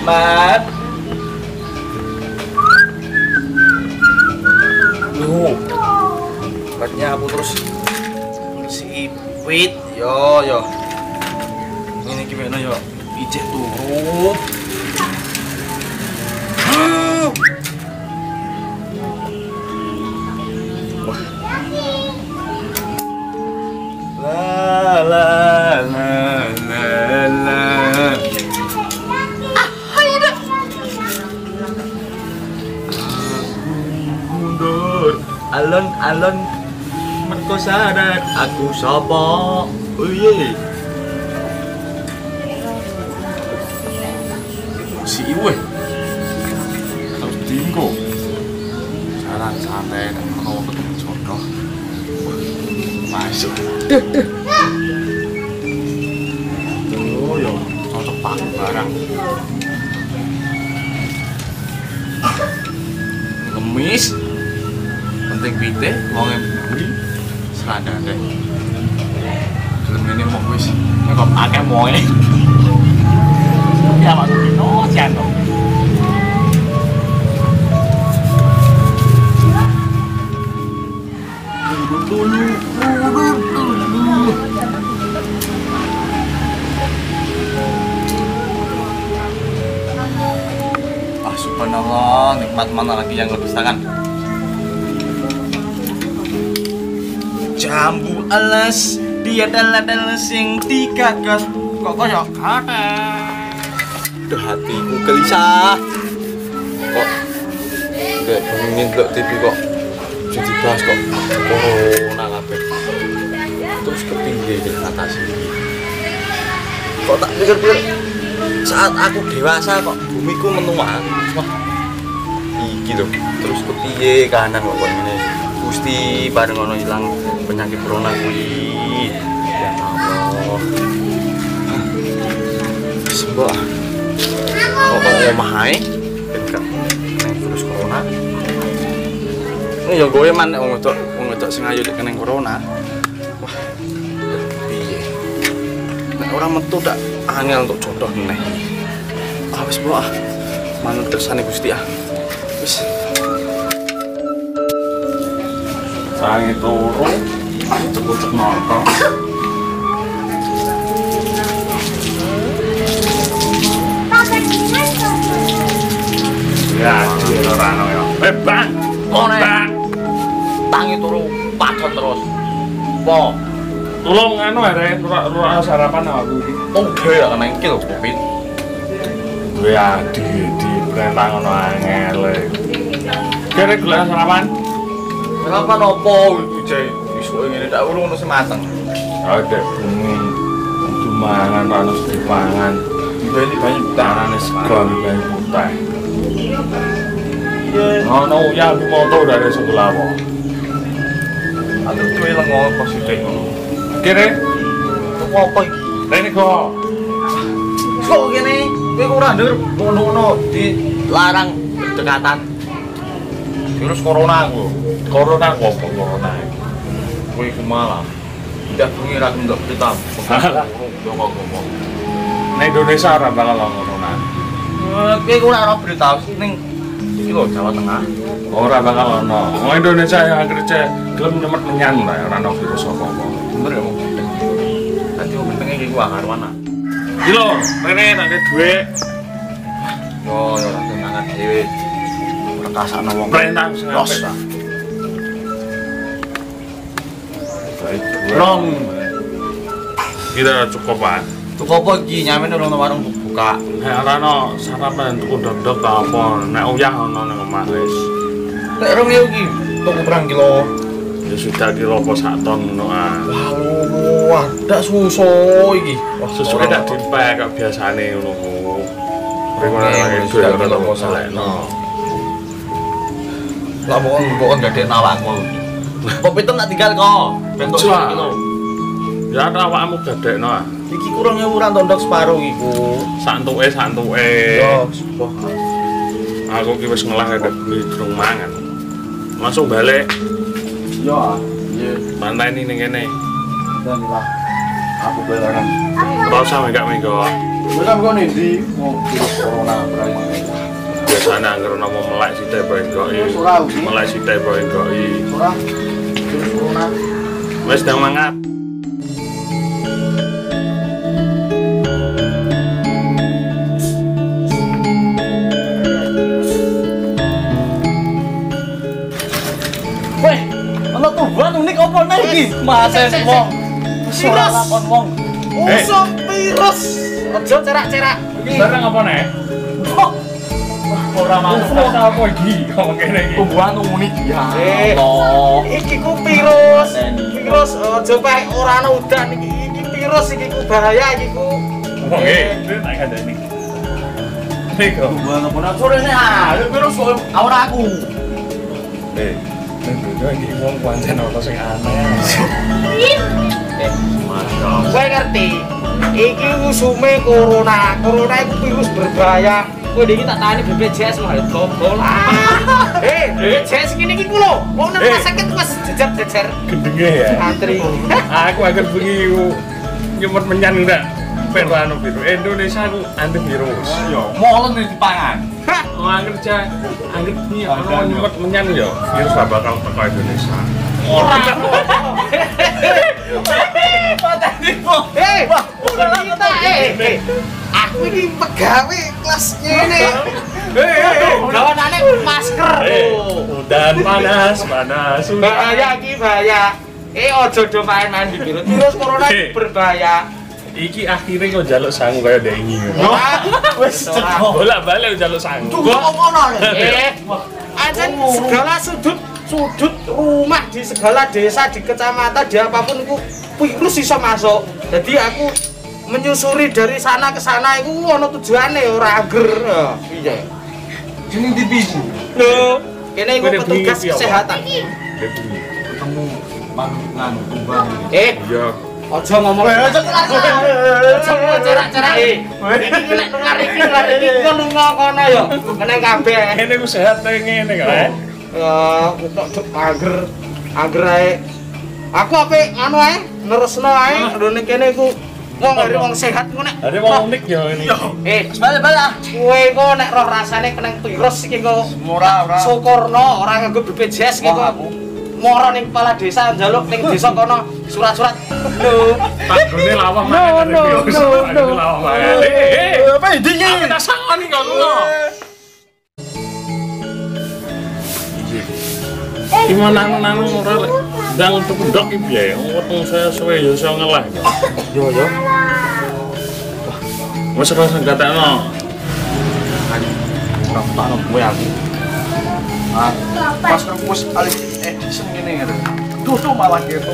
Mat. Loh. Matnya aku terus sipit. Yo. Ini gimana yo? Ijek turu. Alon merko sadar aku sapa. Oh iya. Si Iwe. Harus dinggo. Jalan santai dan menawa ketemu jodoh. Masuk. Oh yo, cocok banget barang. Ngemis. Penting pite, wong buri serada deh. Film ini mau wis, kok akeh moe. Ya mak dino jano. Dulu. Subhanallah, nikmat mana lagi yang lebih sangat. Jambu alas, dia dala-dala sing digagas. Kok kaya kata. Duh hatiku gelisah. Kok gak pengen ndelok TV kok jadi bahas kok corona kabeh. Terus ketinggi diatasi. Kok tak pikir-pikir saat aku dewasa kok bumiku menua. Wah. Iki lho, terus kepiye kahanan kok ngene. Gusti bareng ono ilang penyakit corona kuwi. Ya Allah. Sebab kok omah ae ben gak virus corona. Ini ya gowe man wong wedok sing ayu kena corona. Wah. Piye? Nek ora metu dak angel untuk jodoh meneh. Ah wis bro ah. Manut kersane Gusti ah. Wis. Sangi turu, cek-cek nonton. Ya, ora ono ya. Bang, bang. Tangi turu padhot terus. Po. Tolong anu arek ora sarapan aku iki. Oke, ya kena iki lho, Covid. Ya, di perintah ngono angel. Kere golek sarapan. Kenapa nopo itu jai isu ini tak urung ngono semateng. Ada bumi dimangan harus dipangan. Ini banyak tanane segon banyak putih. Iya. No ya aku motor dari sebelah kok. Aku tuh lengo positif ngono. Kene. Kok apa iki? Rene kok. Kok ngene? Kowe ora ndur ngono-ngono dilarang berdekatan. Virus corona ku. Corona apa corona iki? Kowe ku malah ndak pengira ndak berita. Ngomong. Nek Indonesia ora bakal corona. Kowe ora ora berita ning iki lho Jawa Tengah. Ora bakal ono. Wong Indonesia yang kerja gelem nemet menyan lah ora ono virus apa-apa. Bener ya, Bang. Dadi wong penting iki ku karuan. Iki lho, rene tak dhuwit. Yo ora tenangan dhewe. Perkasane wong perintah sing apik ta. Long. Kita cukup Pak. Cukup apa iki nyamen nang warung buka. Nek ora ono sarapan tuku ndok-ndok ta apa, nek uyah ono nang omah wis. Nek 2.000 iki tuku berang kilo? Ya sudah kilo apa 1 ton ngono ah. Wah, ndak susu iki. Wah, susu ndak dipek kok biasane ngono ku. Ora lagi ora ono salehno. Lah mbok ndadekno awakmu. Kok pitem tak tinggal kok. Bentuk kilo. Ya awakmu dadekno ah. Iki kurang 1.000 ora ndok separo iku. Santuke. Yo, wah. Aku ki wis ngelah ada durung mangan. Langsung balik. Yo, iya. Panteni ning kene. Alhamdulillah. Aku belaran. Ora usah mega-mega. Kowe kan kok ndi mau virus corona berarti. Biasane anggere nomo melek sithik bae enggak melek sithik bae enggak Ora virus corona. Wis ndang mangat. Weh, ana tuban unik apa nek iki? Mase wong. Ora lakon wong. Usum virus. Aja cerak-cerak. Barang apa nek? Ora masuk Apa iki? Ngomong kene iki. tuban unik ya. Allah. Iki ku virus. Virus aja pae ora ana udan iki. Iki virus iki ku bahaya iki ku. Wong tak kandani. Nego. Tuban apa nek sore nek virus ora aku. Tentunya iki wong pancen ana sing aneh. Mantap. Kowe ngerti? Iki usume corona. Corona iku virus berbahaya. Kowe iki tak tani BPJS mah gobol. BPJS ngene iki ku lho. Wong nang rumah sakit wis jejer-jejer Gendenge ya. antri. Aku agar bengi nyemot menyan ndak. Ben anu virus Indonesia ku anti virus. Yo, molen iki dipangan. Angger bengi ono nyemot menyan yo. Virus gak bakal teko Indonesia. Ora. Pateni kok. Aku iki pegawe kelas ngene. Gawanane masker. Udan panas. Bahaya iki bahaya. Ojo do main-main di virus. Virus corona iki berbahaya. Iki akhirnya kok jaluk sangu kaya dengi. Wis ceko. Bolak-balik jaluk sangu. Tunggu ngono lho. Ancen segala sudut rumah di segala desa di kecamatan di apapun itu virus iso masuk. Jadi aku menyusuri dari sana ke sana itu ono tujuane ora ager. Iya. Jeneng dipisu. Lho, kene iku petugas kesehatan. Ketemu nganu tuban. Iya. Aja ngomong. Aja cerak-cerak. Iki nek dengar iki lunga kono ya. Meneng kabeh. Kene ku sehat ngene kae. Kok ager ae. Aku ape anu ae, nerusno ae. Ndone kene iku wong dari wong sehat ku nek. Ada wong unik ya ini. Balik-balik. Kowe kok nek roh rasane keneng virus iki kok Ora. syukurno ora nganggo BPJS iki kok. Moro ning kepala desa njaluk ning desa kono surat-surat. Lho, Tanggone lawah mangan virus. Tanggone lawah mangan. Apa iki? Apa tak sangoni kok ngono? Gimana nang ora lek ndang tuku ndok iki piye? Weteng saya suwe ya iso ngelah. yo. Wes ora senggatekno. Takno kowe aku. Pas wis alih edisi ngene ngene. Duh malah gitu.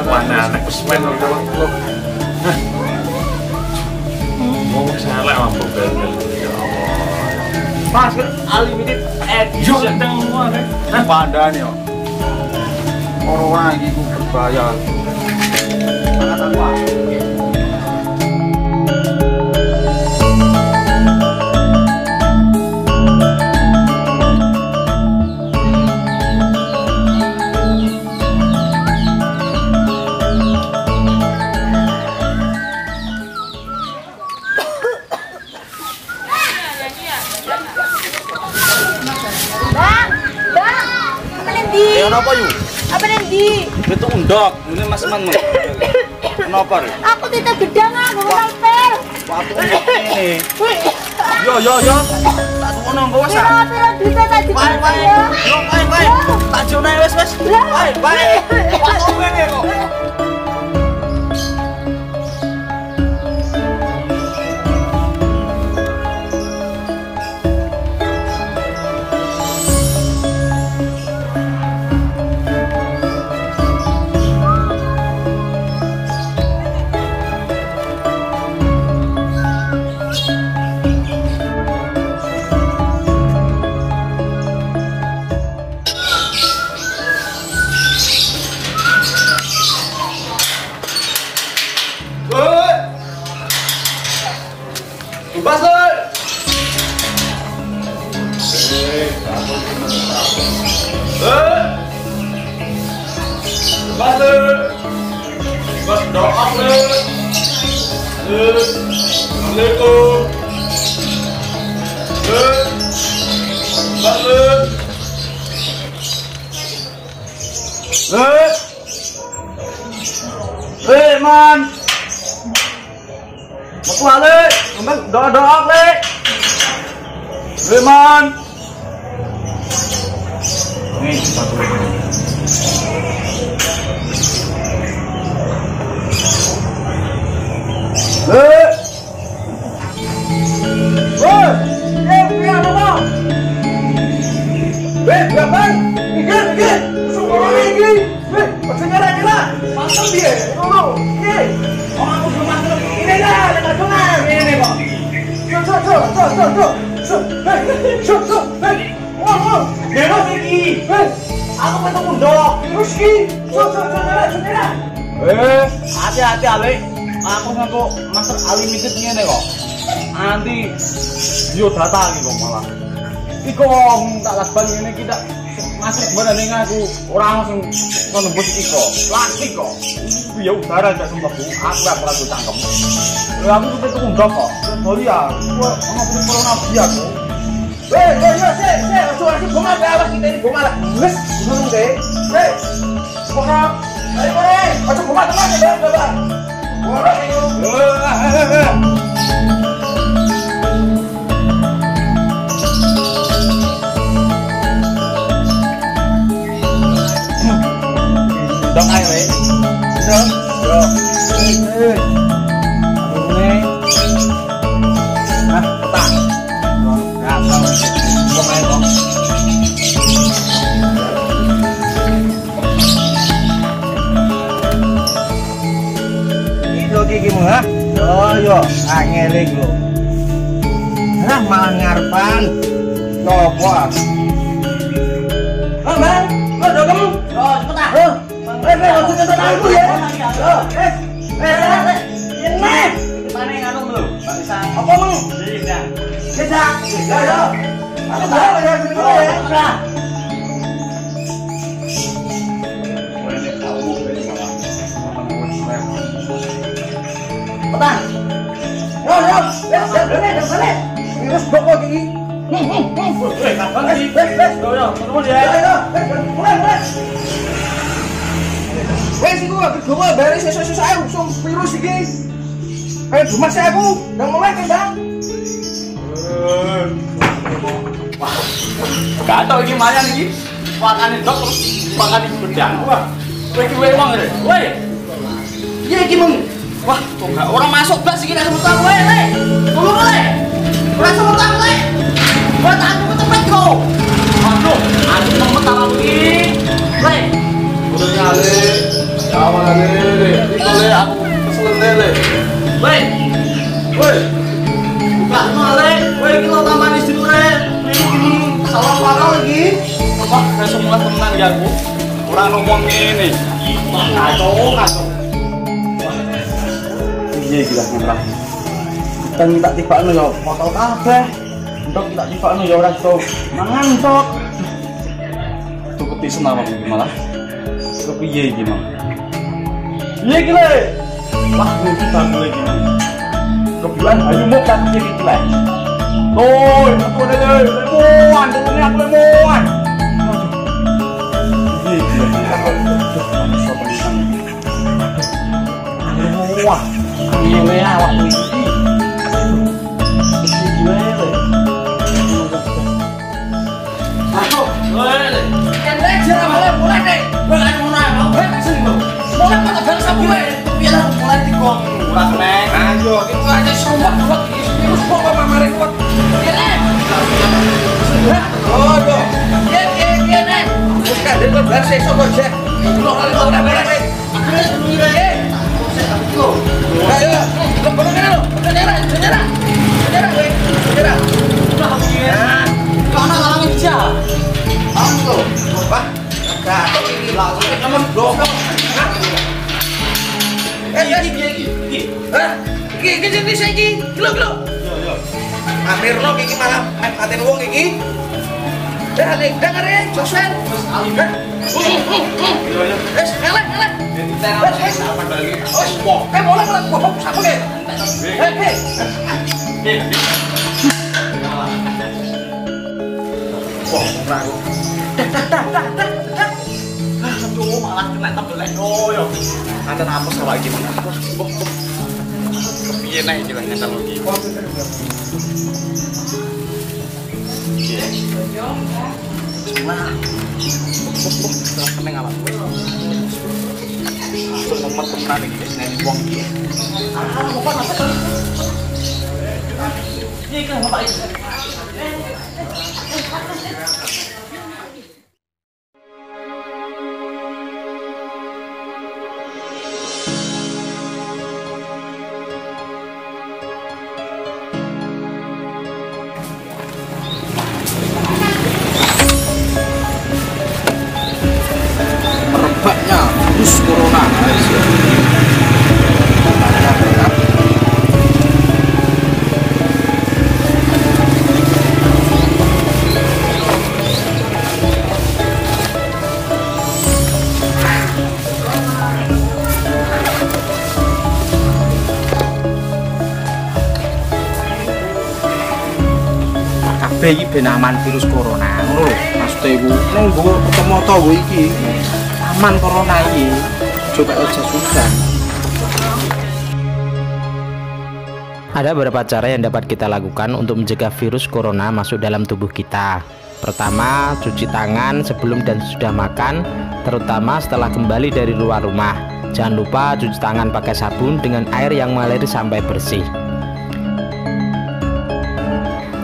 Mana anak wis men ora kok. Wong salah mampu bel. Ya Allah. Mas unlimited Yo edition. teng ngono. Pandane yo. Corona iki ku berbahaya. Sangat apa? Kenapa yuk? Apa nanti? Itu undok, ini Mas Man. Kenapa rek? Aku tidak gedang aku ngapel. Waktu undok ini. Yo. Tak tukono engko wis. Pira duit tadi. Bae. Yo, bae. Tak jone wis. Bae. Waktu ngene kok. Bebas lho. Bebas lho. Doa le. Assalamualaikum. Man. Mau balik, doa le. Man. Nih, satu. Hati-hati Ale. Aku ngaku master unlimited ngene kok. Nanti yo data iki kok malah. Iku wong tak lasban ngene iki tak masuk barane aku ora langsung nembus iki kok. Plastik kok. Ya udara gak sumpah Bu. Aku ora perlu cangkem. Lha aku tuh tuku ndok kok. Sorry ya. Gua ngobrol corona dia kok. Ojo goma gawas kita ini goma lah. Wes, ngono deh. Goma. Ayo, ojo goma teman ya, Bapak. Dong ayo, dong. Nah, petang. Nah, dong ayo, dong. Iki mu ha. Oh yo, angel iki lho. Lah malah ngarepan. Coba. Oh, Bang. Lo do kamu. Oh, cepet ah. Ojo nonton aku ya. Ini. Mana nganu lho? Barisan. Apa mu? Iya. Bisa. Yo. Aku bawa ya sini ya. Petan. Yo, balik. Virus boko iki. Kapan sih? Yo, ketemu dia. Mulai. Wes iku gowo bare sesuk ae usum virus iki. Ayo bumak saya aku, udah mulai kan, Bang? Gak tau iki mana iki. Pakane dok terus pakane gedang. Wah, kowe iki wae wong ngene. Woi. Iya iki mung. Wah, kok gak orang masuk blas iki nek semut kowe, Le. Tunggu, Le. Ora semut kowe. Wah, tak aku cepet kok. Aduh, aku semut talang iki. Le. Udah nyale. Jawab Le. Iki Le aku keselen Le. Woi. Woi. Buka Le. Woi, iki lo tambahan istri Le. Iki salah parah lagi. Wah, kayak semua tenan ya aku. Ora ngomong ngene. Wah, kacau. Iya gila ngerah. Kita minta tibakno ya foto kabeh. Untuk kita tibakno ya ora iso mangan tok. Tuh ketisen awak iki malah. Kepiye iki, Mang? Iya iki Le. Wah, iki bangku iki. Kebilan ayo mau kan iki Le. Oi, aku Le. Lemoan, dene aku lemoan. Iya gila. Wah. Ini awak iki. Masuk. Woi. Kan lecet mulai deh. Mulai mau sini lho. Mulai pada bangsa gue. Biar mulai dikong. Kurang neng. Ayo, itu aja semua kuat. Terus pokok mamare kuat. Kene. Oh, yo. Ye neng. Wis kadhe kok bar sesuk kok, Jek. Lo kali ora beres. Aku dulu ya. Ayo, kembali ke lo. Sejarah. Udah begini. Karena lalang aja. Kamu tuh, Pak. Enggak, ini langsung temen blok. Iki. Hah? Iki saiki. Gelo. Yo. Amirno iki malah aten wong iki. Nek denger ya, Josen. Wes alim. Wes, elek. Aduh, malah kena tembeleng yo. Ada apa salah gimana? Piye nek iki ngentel iki. Nah. Neng awak kowe. Mumet tenan iki wis nek wong iki. Iki kan bapak iki. Merebaknya virus corona, guys. Kabeh iki ben aman virus corona, ngono lho. Maksude iku ning nggo kacamata iki aman corona iki. Coba aja susah. Ada beberapa cara yang dapat kita lakukan untuk mencegah virus corona masuk dalam tubuh kita. Pertama, cuci tangan sebelum dan sesudah makan, terutama setelah kembali dari luar rumah. Jangan lupa cuci tangan pakai sabun dengan air yang mengalir sampai bersih.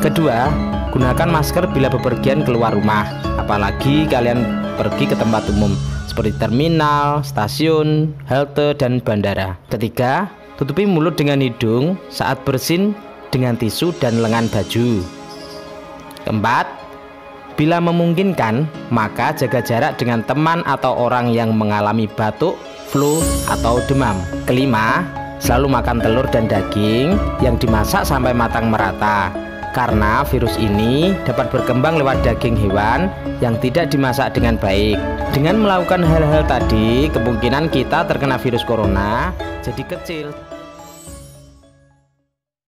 Kedua, gunakan masker bila bepergian keluar rumah, apalagi kalian pergi ke tempat umum seperti terminal, stasiun, halte, dan bandara. Ketiga, tutupi mulut dengan hidung saat bersin dengan tisu dan lengan baju. Keempat, bila memungkinkan, maka jaga jarak dengan teman atau orang yang mengalami batuk, flu, atau demam. Kelima, selalu makan telur dan daging yang dimasak sampai matang merata, karena virus ini dapat berkembang lewat daging hewan yang tidak dimasak dengan baik. Dengan melakukan hal-hal tadi, kemungkinan kita terkena virus corona jadi kecil.